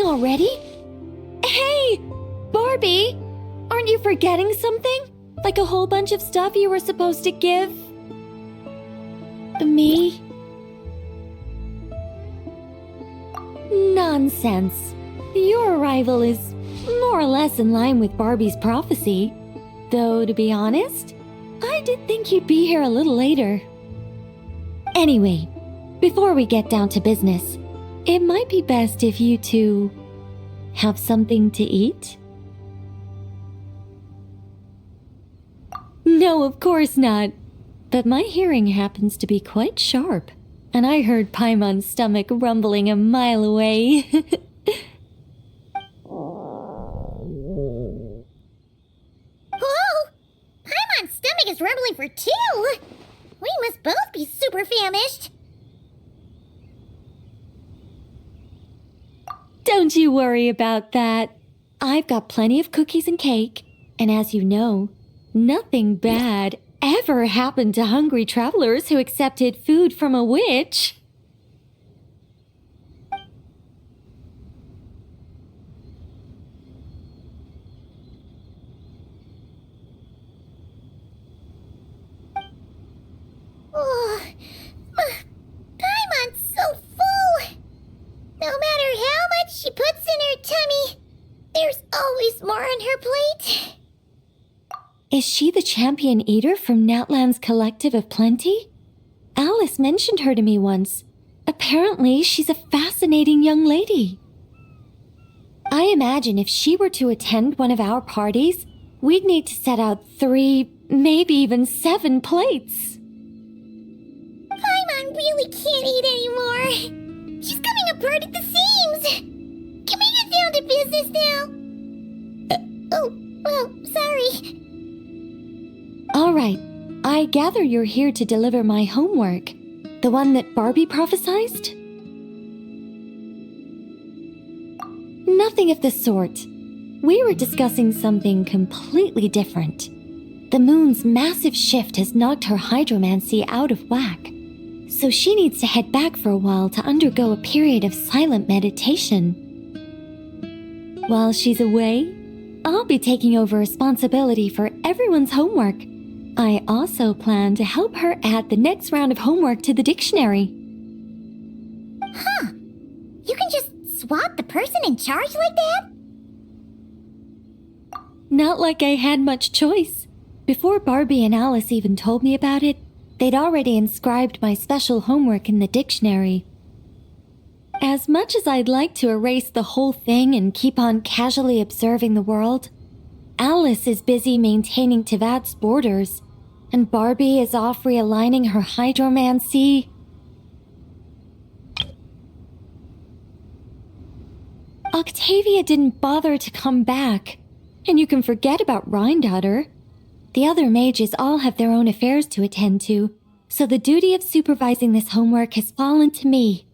already? Hey, Barbie! Aren't you forgetting something? Like a whole bunch of stuff you were supposed to give me? Nonsense. Your arrival is more or less in line with Barbie's prophecy. Though, to be honest, I did think you'd be here a little later. Anyway, before we get down to business, it might be best if you two have something to eat? No, of course not. But my hearing happens to be quite sharp, and I heard Paimon's stomach rumbling a mile away. Whoa! Paimon's stomach is rumbling for two! We must both be super famished. Don't you worry about that. I've got plenty of cookies and cake, and as you know, nothing bad ever happened to hungry travelers who accepted food from a witch. Oh, Paimon's so full. No matter how much she puts in her tummy, there's always more on her plate. Is she the champion eater from Natlan's Collective of Plenty? Alice mentioned her to me once. Apparently, she's a fascinating young lady. I imagine if she were to attend one of our parties, we'd need to set out 3, maybe even 7 plates. Paimon really can't eat anymore. She's coming apart at the seams. Can we get down to business now? Sorry. All right, I gather you're here to deliver my homework, the one that Barbie prophesized? Nothing of the sort. We were discussing something completely different. The moon's massive shift has knocked her hydromancy out of whack, so she needs to head back for a while to undergo a period of silent meditation. While she's away, I'll be taking over responsibility for everyone's homework. I also plan to help her add the next round of homework to the dictionary. Huh. You can just swap the person in charge like that? Not like I had much choice. Before Barbie and Alice even told me about it, they'd already inscribed my special homework in the dictionary. As much as I'd like to erase the whole thing and keep on casually observing the world, Alice is busy maintaining Tivat's borders, and Barbie is off realigning her hydromancy. Octavia didn't bother to come back, and you can forget about Rhindaughter. The other mages all have their own affairs to attend to, so the duty of supervising this homework has fallen to me.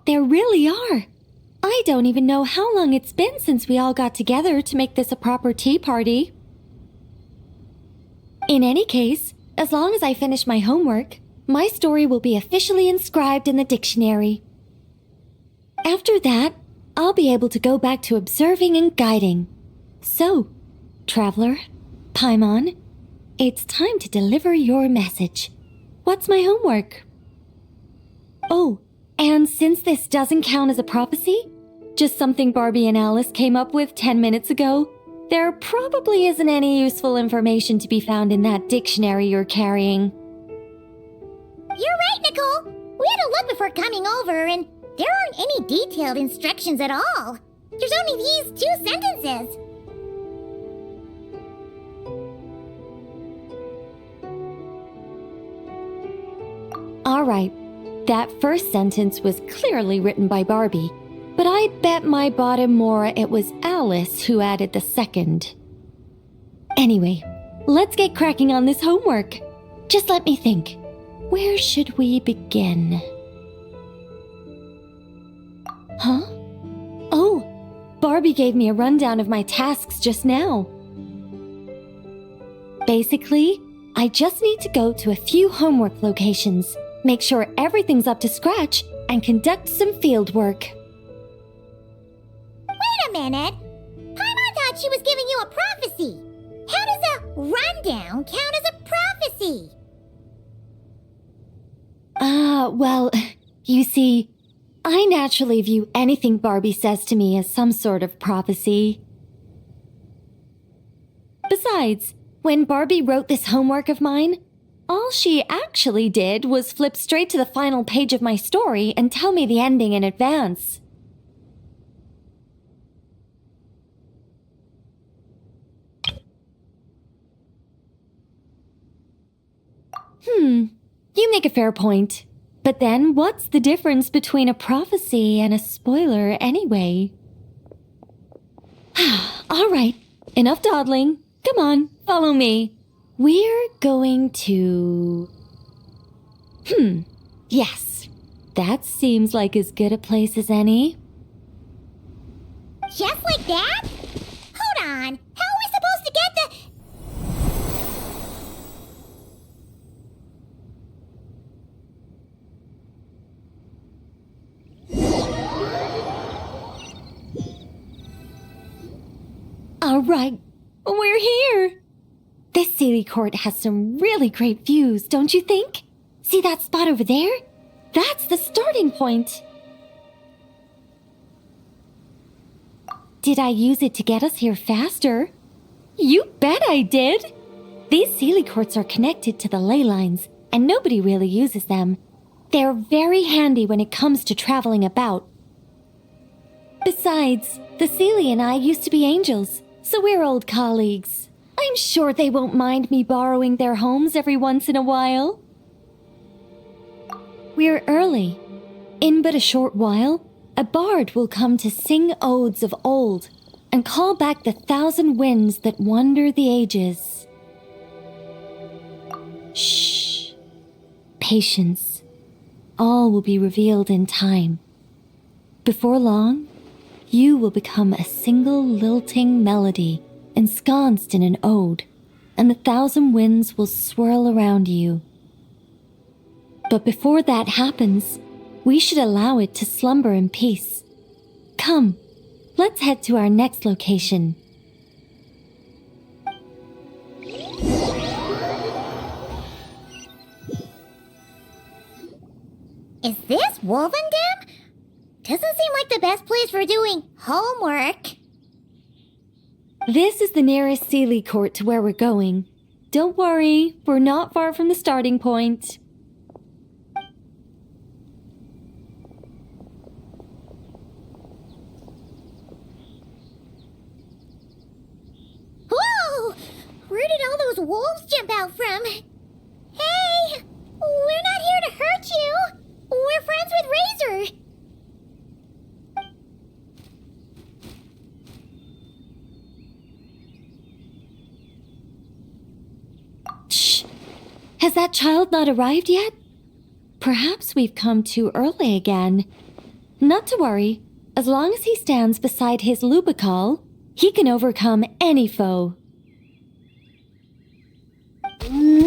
There really are. I don't even know how long it's been since we all got together to make this a proper tea party. In any case, as long as I finish my homework, my story will be officially inscribed in the dictionary. After that, I'll be able to go back to observing and guiding. So, traveler, Paimon, it's time to deliver your message. What's my homework? Oh, and since this doesn't count as a prophecy, just something Barbie and Alice came up with 10 minutes ago, there probably isn't any useful information to be found in that dictionary you're carrying. You're right, Nicole. We had a look before coming over, and there aren't any detailed instructions at all. There's only these 2 sentences. All right, that first sentence was clearly written by Barbie, but I bet my bottom murah it was Alice who added the second. Anyway, let's get cracking on this homework. Just let me think. Where should we begin? Huh? Oh, Barbie gave me a rundown of my tasks just now. Basically, I just need to go to a few homework locations, make sure everything's up to scratch, and conduct some field work. Wait a minute. Paimon thought she was giving you a prophecy. How does a rundown count as a prophecy? Well, you see, I naturally view anything Barbie says to me as some sort of prophecy. Besides, when Barbie wrote this homework of mine, all she actually did was flip straight to the final page of my story and tell me the ending in advance. You make a fair point. But then, what's the difference between a prophecy and a spoiler anyway? All right, enough dawdling. Come on, follow me. We're going to... Yes, that seems like as good a place as any. Just like that? Hold on. How are we supposed to get the... All right, we're here. This Sealy Court has some really great views, don't you think? See that spot over there? That's the starting point. Did I use it to get us here faster? You bet I did. These Sealy Courts are connected to the ley lines, and nobody really uses them. They're very handy when it comes to traveling about. Besides, the Sealy and I used to be angels, so we're old colleagues. I'm sure they won't mind me borrowing their homes every once in a while. We're early. In but a short while, a bard will come to sing odes of old and call back the 1,000 winds that wander the ages. Shh. Patience. All will be revealed in time. Before long, you will become a single lilting melody ensconced in an ode, and the 1,000 winds will swirl around you. But before that happens, we should allow it to slumber in peace. Come, let's head to our next location. Is this Wolvendam? Doesn't seem like the best place for doing homework. This is the nearest Sealy Court to where we're going. Don't worry, we're not far from the starting point. Whoa! Where did all those wolves jump out from? Hey! We're not here to hurt you! We're friends with Razor! Shh! Has that child not arrived yet? Perhaps we've come too early again. Not to worry. As long as he stands beside his Lubical, he can overcome any foe. Why'd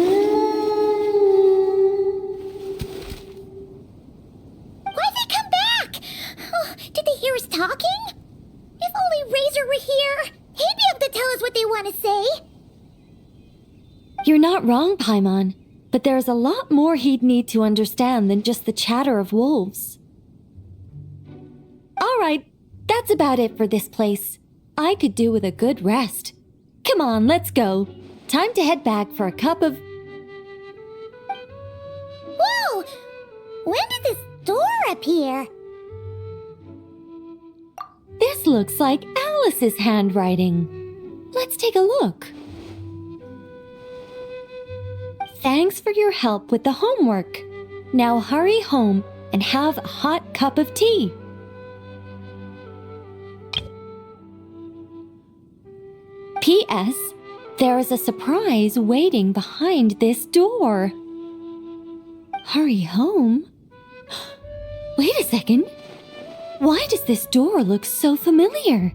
they come back? Oh, did they hear us talking? If only Razor were here, he'd be able to tell us what they want to say. You're not wrong, Paimon, but there's a lot more he'd need to understand than just the chatter of wolves. All right, that's about it for this place. I could do with a good rest. Come on, let's go. Time to head back for a cup of... Whoa! When did this door appear? This looks like Alice's handwriting. Let's take a look. Thanks for your help with the homework. Now hurry home and have a hot cup of tea. P.S. There is a surprise waiting behind this door. Hurry home? Wait a second. Why does this door look so familiar?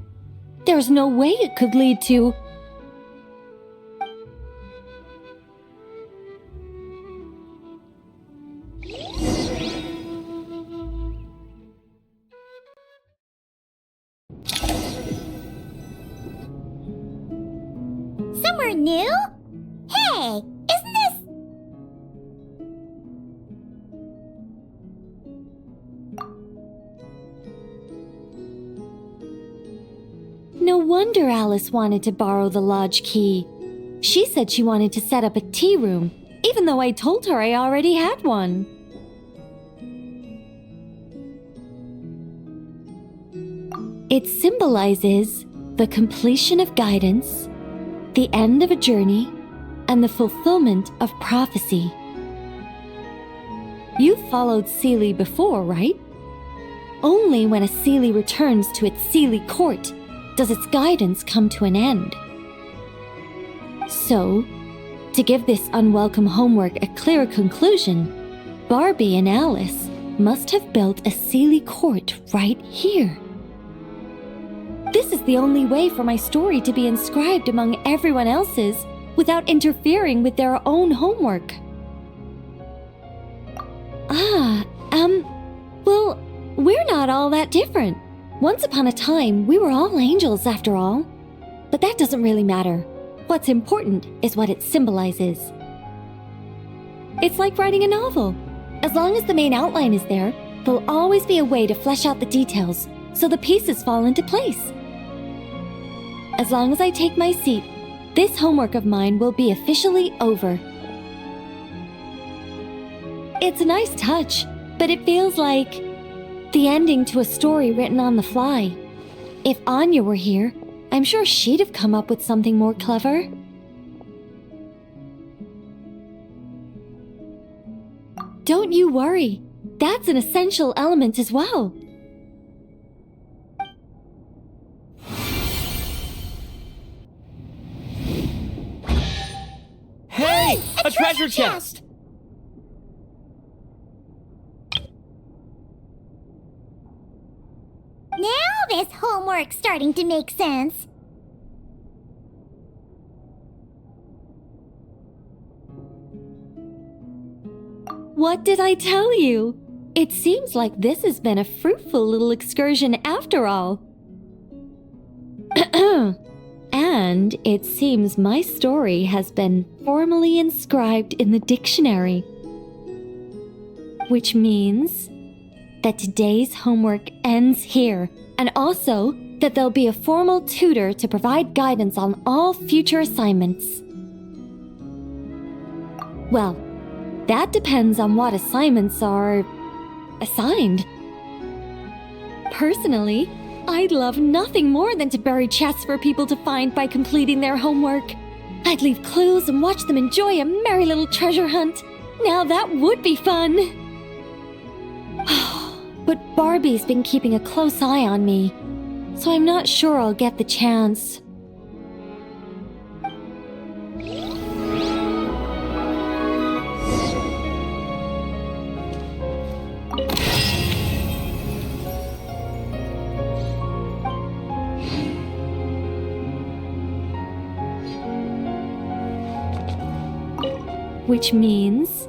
There's no way it could lead to... somewhere new? Hey, isn't this... No wonder Alice wanted to borrow the lodge key. She said she wanted to set up a tea room, even though I told her I already had one. It symbolizes the completion of guidance, the end of a journey, and the fulfillment of prophecy. You've followed Seelie before, right? Only when a Seelie returns to its Seelie court does its guidance come to an end. So, to give this unwelcome homework a clear conclusion, Barbie and Alice must have built a Seelie court right here. This is the only way for my story to be inscribed among everyone else's without interfering with their own homework. Well, we're not all that different. Once upon a time, we were all angels after all. But that doesn't really matter. What's important is what it symbolizes. It's like writing a novel. As long as the main outline is there, there'll always be a way to flesh out the details so the pieces fall into place. As long as I take my seat, this homework of mine will be officially over. It's a nice touch, but it feels like the ending to a story written on the fly. If Anya were here, I'm sure she'd have come up with something more clever. Don't you worry. That's an essential element as well. Hey! A treasure chest! Now this homework's starting to make sense. What did I tell you? It seems like this has been a fruitful little excursion after all. And it seems my story has been formally inscribed in the dictionary. Which means that today's homework ends here, and also that there'll be a formal tutor to provide guidance on all future assignments. Well, that depends on what assignments are assigned. Personally, I'd love nothing more than to bury chests for people to find by completing their homework. I'd leave clues and watch them enjoy a merry little treasure hunt. Now that would be fun. But Barbie's been keeping a close eye on me, so I'm not sure I'll get the chance. Which means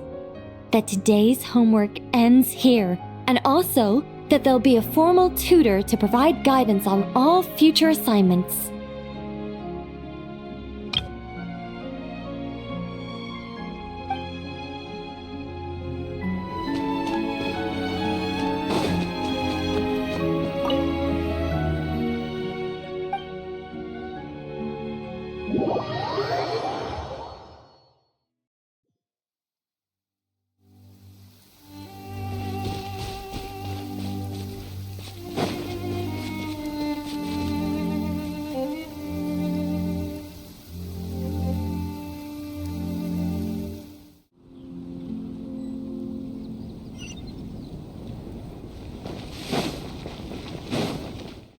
that today's homework ends here, and also that there'll be a formal tutor to provide guidance on all future assignments.